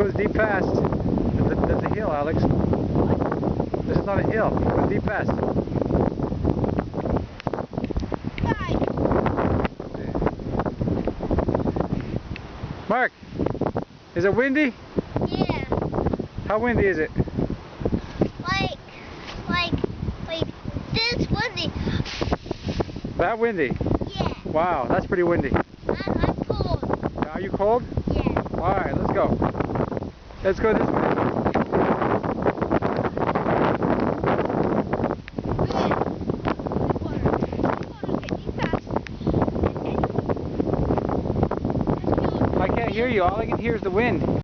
goes deep fast. There's a hill, Alex. This is not a hill. It goes deep fast. Mark, is it windy? Yeah. How windy is it? Like this windy. That windy? Yeah. Wow, that's pretty windy. I'm cold. Are you cold? Yeah. Alright, let's go. Let's go this way. I can't hear you. All I can hear is the wind.